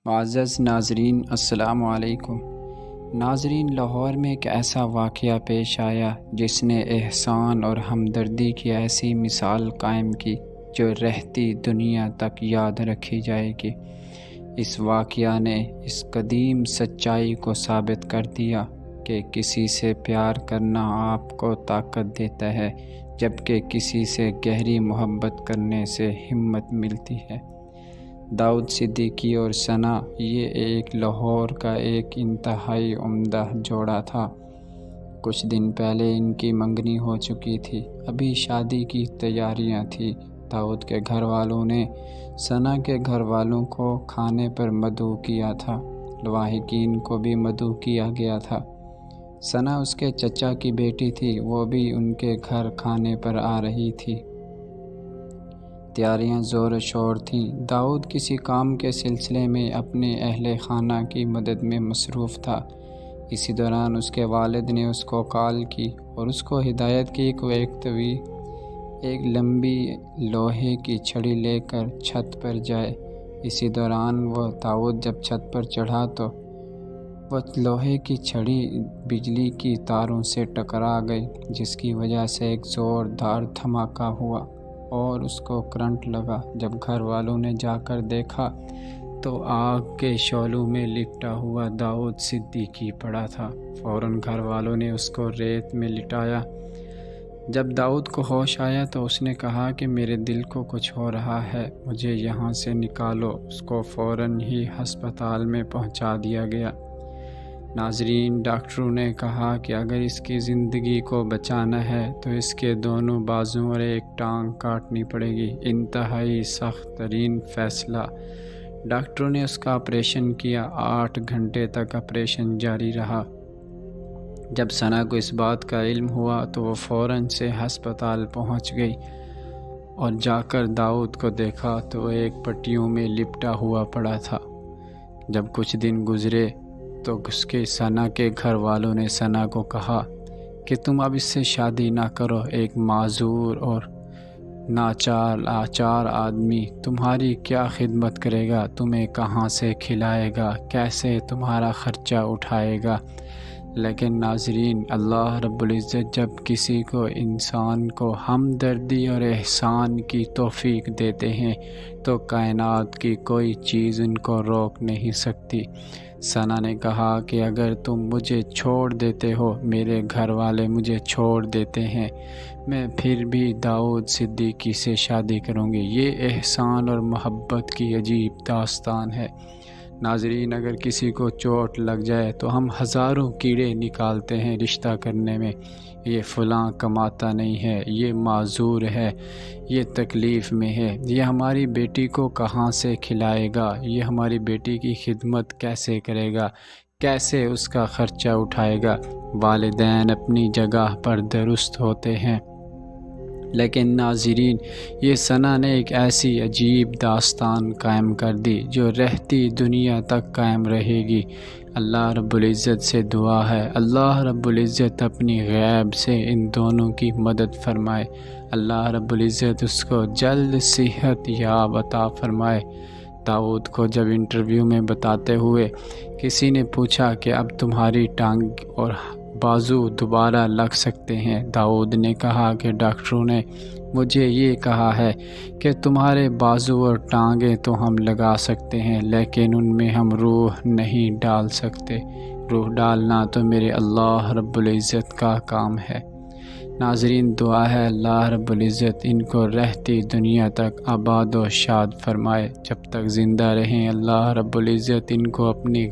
معزز ناظرین السلام علیکم۔ ناظرین، لاہور میں ایک ایسا واقعہ پیش آیا جس نے احسان اور ہمدردی کی ایسی مثال قائم کی جو رہتی دنیا تک یاد رکھی جائے گی۔ اس واقعہ نے اس قدیم سچائی کو ثابت کر دیا کہ کسی سے پیار کرنا آپ کو طاقت دیتا ہے، جبکہ کسی سے گہری محبت کرنے سے ہمت ملتی ہے۔ داؤد صدیقی اور ثنا یہ ایک لاہور کا ایک انتہائی عمدہ جوڑا تھا۔ کچھ دن پہلے ان کی منگنی ہو چکی تھی، ابھی شادی کی تیاریاں تھیں۔ داؤد کے گھر والوں نے ثنا کے گھر والوں کو کھانے پر مدعو کیا تھا، لواحقین کو بھی مدعو کیا گیا تھا۔ ثنا اس کے چچا کی بیٹی تھی، وہ بھی ان کے گھر کھانے پر آ رہی تھی۔ تیاریاں زور و شور تھیں۔ داؤد کسی کام کے سلسلے میں اپنے اہل خانہ کی مدد میں مصروف تھا۔ اسی دوران اس کے والد نے اس کو کال کی اور اس کو ہدایت کی کہ وہ ایک لمبی لوہے کی چھڑی لے کر چھت پر جائے۔ اسی دوران داؤد جب چھت پر چڑھا تو وہ لوہے کی چھڑی بجلی کی تاروں سے ٹکرا گئی، جس کی وجہ سے ایک زوردار دھماکہ ہوا اور اس کو کرنٹ لگا۔ جب گھر والوں نے جا کر دیکھا تو آگ کے شعلوں میں لپٹا ہوا داؤد صدیقی پڑا تھا۔ فوراً گھر والوں نے اس کو ریت میں لٹایا۔ جب داؤد کو ہوش آیا تو اس نے کہا کہ میرے دل کو کچھ ہو رہا ہے، مجھے یہاں سے نکالو۔ اس کو فوراً ہی ہسپتال میں پہنچا دیا گیا۔ ناظرین، ڈاکٹروں نے کہا کہ اگر اس کی زندگی کو بچانا ہے تو اس کے دونوں بازو اور ایک ٹانگ کاٹنی پڑے گی۔ انتہائی سخت ترین فیصلہ۔ ڈاکٹروں نے اس کا آپریشن کیا۔ 8 گھنٹے تک آپریشن جاری رہا۔ جب ثنا کو اس بات کا علم ہوا تو وہ فوراً سے ہسپتال پہنچ گئی اور جا کر داؤد کو دیکھا تو وہ ایک پٹیوں میں لپٹا ہوا پڑا تھا۔ جب کچھ دن گزرے تو اس کے ثنا کے گھر والوں نے ثنا کو کہا کہ تم اب اس سے شادی نہ کرو، ایک معذور اور لاچار آدمی تمہاری کیا خدمت کرے گا، تمہیں کہاں سے کھلائے گا، کیسے تمہارا خرچہ اٹھائے گا۔ لیکن ناظرین، اللہ رب العزت جب کسی کو انسان کو ہمدردی اور احسان کی توفیق دیتے ہیں تو کائنات کی کوئی چیز ان کو روک نہیں سکتی۔ ثنا نے کہا کہ اگر تم مجھے چھوڑ دیتے ہو، میرے گھر والے مجھے چھوڑ دیتے ہیں، میں پھر بھی داؤد صدیقی سے شادی کروں گی۔ یہ احسان اور محبت کی عجیب داستان ہے۔ ناظرین، اگر کسی کو چوٹ لگ جائے تو ہم ہزاروں کیڑے نکالتے ہیں رشتہ کرنے میں، یہ فلاں کماتا نہیں ہے، یہ معذور ہے، یہ تکلیف میں ہے، یہ ہماری بیٹی کو کہاں سے کھلائے گا، یہ ہماری بیٹی کی خدمت کیسے کرے گا، کیسے اس کا خرچہ اٹھائے گا۔ والدین اپنی جگہ پر درست ہوتے ہیں، لیکن ناظرین، یہ ثنا نے ایک ایسی عجیب داستان قائم کر دی جو رہتی دنیا تک قائم رہے گی۔ اللہ رب العزت سے دعا ہے، اللہ رب العزت اپنی غیب سے ان دونوں کی مدد فرمائے، اللہ رب العزت اس کو جلد صحت یاب عطا فرمائے۔ داؤد کو جب انٹرویو میں بتاتے ہوئے کسی نے پوچھا کہ اب تمہاری ٹانگ اور بازو دوبارہ لگ سکتے ہیں، داؤد نے کہا کہ ڈاکٹروں نے مجھے یہ کہا ہے کہ تمہارے بازو اور ٹانگیں تو ہم لگا سکتے ہیں، لیکن ان میں ہم روح نہیں ڈال سکتے، روح ڈالنا تو میرے اللہ رب العزت کا کام ہے۔ ناظرین، دعا ہے اللہ رب العزت ان کو رہتی دنیا تک آباد و شاد فرمائے۔ جب تک زندہ رہیں اللہ رب العزت ان کو اپنی